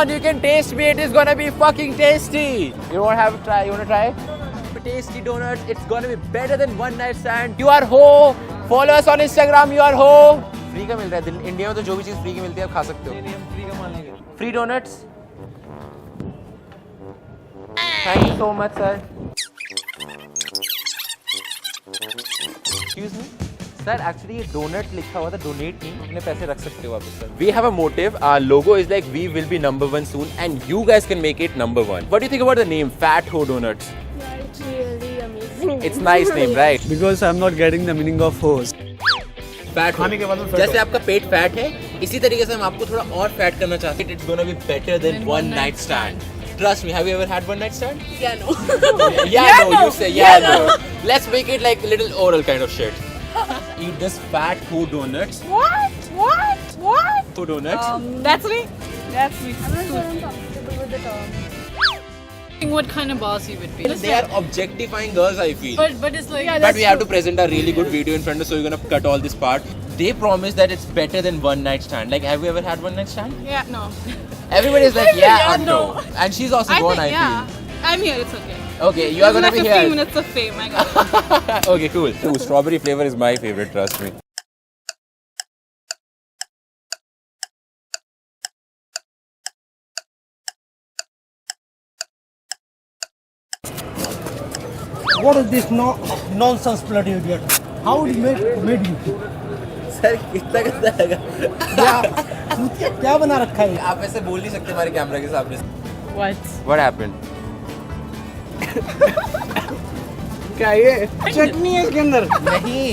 on, you can taste me. It is gonna be fucking tasty. You wanna have a try? You wanna try? Tasty donuts. It's gonna be better than one night stand. You are ho. Follow us on Instagram. You are ho. Free का मिल रहा है. India में तो जो भी चीज free की मिलती है आप खा सकते हो. फ्री का मान लेंगे. Free donuts. Thank you so much, sir. Excuse me. Sir, actually ये donut लिखा हुआ था donate नहीं. अपने पैसे रख सकते हो आप इस पर. We have a motive. Our logo is like we will be number one soon, and you guys can make it number one. What do you think about the name Fat Ho Donuts? Yeah, it's really amazing. It's nice name, right? Because I'm not getting the meaning of horse. Fat खाने के बाद में जैसे आपका पेट fat है, इसी तरीके से हम आपको थोड़ा और फैट करना चाहते हैं. It's gonna be better than one night stand. Trust me. Have you ever had one night stand? Yeah, no. Yeah, no. You say yeah, no. Let's make it like little oral kind of shit. Eat this Fat Ho Donuts. What? Ho Donuts. That's me. That's me. I'm not sure I'm comfortable with the term. What kind of boss you would be? They are objectifying girls, I feel. But it's like But we have to present a really good video in front of us, so we're gonna cut all this part. They promise that it's better than one night stand. Like, have you ever had one night stand? yeah, no. Everybody is like, yeah, Yeah, or no. no. And she's also I gone, think I yeah. I'm here. It's okay. feel. Okay, you are gonna be 15 here. minutes of fame. I got it. Okay, cool. So, strawberry flavor is my favorite, trust me. What is this nonsense bloody idiot? How it made you? Sir, कितना गंदा लगा. क्या बना रखा है? आप ऐसे बोल नहीं सकते हमारे कैमरा के सामने. What? What happened? क्या ये चटनी है इसके अंदर? नहीं.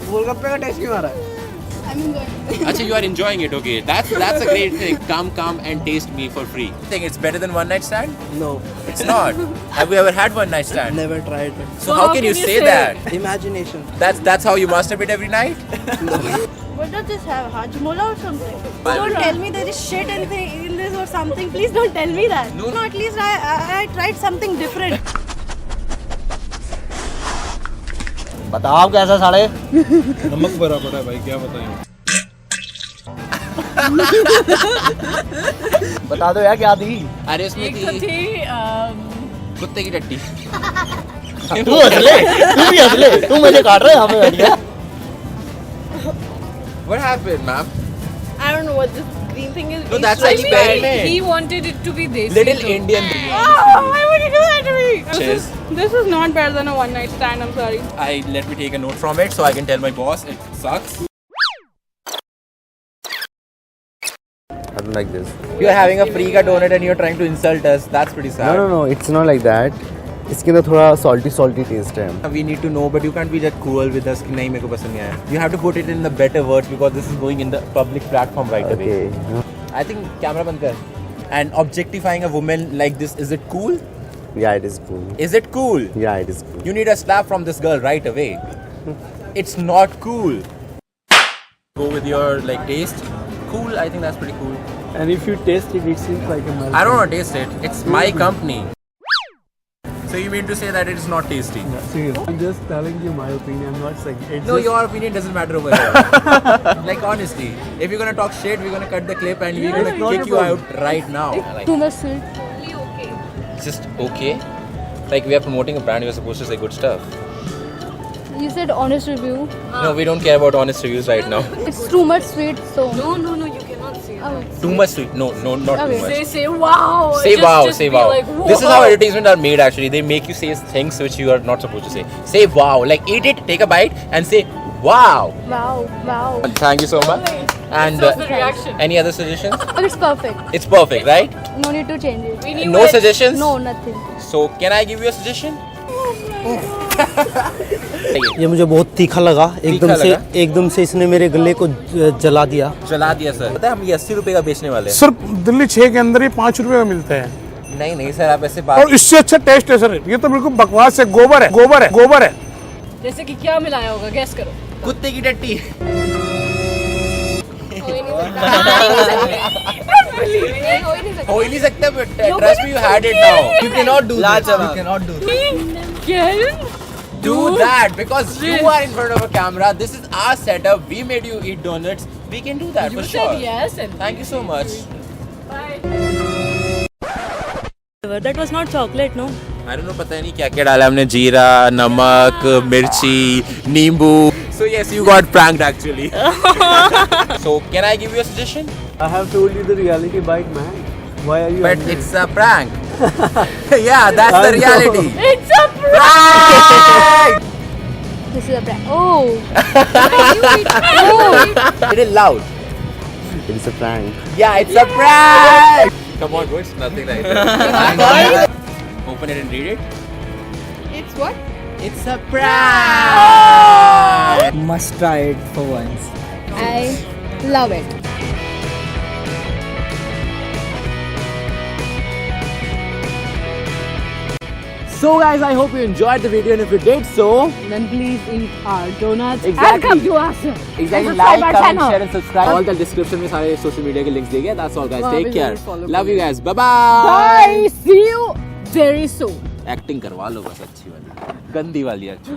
गोलगप्पे का टेस्ट क्यों आ रहा है? I'm enjoying. Actually, you are enjoying it. Okay, that's a great thing. Come and taste me for free. Think it's better than one night stand? No, It's not. Have you ever had one night stand? never tried it. So how can you say that? Imagination. That's how you masturbate every night? What does this have? Hajmola or something? Don't tell me there is shit in this or something. Please don't tell me that. No. At least I tried something different. बताओ कैसा साड़े? नमक भरा पड़ा है भाई, क्या बताएं? बता दो यार क्या दी? अरे उसमें एक थी तो थी कुत्ते की टट्टी. तू हंस ले, तू मुझे काट रहा है यहाँ पे बैठ गया. What happened, ma'am? I don't know what this green thing is. No, It's that's like- experiment. he wanted it to be desi. Little too. Indian. Oh, why would you do that to me? Cheers. This is not better than a one night stand. I'm sorry. Let me take a note from it so I can tell my boss it sucks. I don't like this. You're having a free ka donut and you're trying to insult us. That's pretty sad. No, it's not like that. इसके अंदर थोड़ा salty taste है. We need to know, but you can't be that cruel with us कि नहीं मेरे को पसंद नहीं आया. You have to put it in the better words because this is going in the public platform right away. Okay. I think camera बंद कर. And objectifying a woman like this, is it cool? Yeah, it is cool. Is it cool? Yeah, it is cool. You need a slap from this girl right away. It's not cool. Go with your like taste. Cool, I think that's pretty cool. And if you taste it, it seems like a melon. I don't want to taste it. It's my company. So you mean to say that it is not tasty? Seriously. I'm just telling you my opinion. I'm not saying it's No, just, your opinion doesn't matter over here. Like honestly, if you're gonna talk shit, we're gonna cut the clip and we're gonna not kick a you problem. out right now. Like, Too much sweet. just okay. Like we are promoting a brand, we're supposed to say good stuff. You said honest review. No, we don't care about honest reviews right now. It's too much sweet, so. No, you cannot say that. Okay. Too much sweet. No, not Okay. too much. Say wow. Say Just- wow, just say be wow. Like, This is how wow. advertisements are made actually. They make you say things which you are not supposed to say. Say wow, like eat it, take a bite and say wow. Wow. Thank you so much. And So the reaction. any other suggestions? But it's perfect. It's perfect, right? No need to change it. We knew No it. suggestions? No, nothing. So can I give you a suggestion? ये मुझे बहुत तीखा लगा. एकदम से इसने मेरे गले को जला दिया. चला दिया सर. पता है हम ये 80 रुपए का बेचने वाले हैं. सर दिल्ली 6 के अंदर ही 5 रुपए का मिलता है. नहीं सर आप ऐसे बात. और इससे अच्छा टेस्ट है सर. ये तो बिल्कुल बकवास है. गोबर है. जैसे कि क्या मिलाया होगा गैस करो. कुत्ते की टट्टी. हो ही नहीं सकता. But trust me, you had it now. You cannot do that. You cannot do that. Do that because you are in front of a camera. This is our setup. We made you eat donuts. We can do that You for said sure. yes and Thank you so much. That was not chocolate, no? I don't know, पता नहीं क्या क्या डाला हमने, जीरा, नमक, मिर्ची, नींबू. So yes, you got pranked actually. So can I give you a suggestion? I have told you the reality bite, man. Why are you? But it's a prank. Yeah, that's the reality. It's a Prank! This is a prank. Oh. It is loud. It's a prank. Yeah, it's a prank. Come on, bro, it's nothing like that. Open it and read it. It's what? It's a prank. Must try it for once. I love it. So guys, I hope you enjoyed the video, and if you did so, Then please eat our donuts Exactly. and come to us. exactly And like, subscribe our comment, channel. share and subscribe. All the description में सारे social media के links दिए. That's all guys. वहाँ Take भी care. जरूर follow Love you करिए. guys. Bye bye. Bye. See you very soon. Acting करवा लो बस अच्छी वाली, गंदी वाली अच्छी.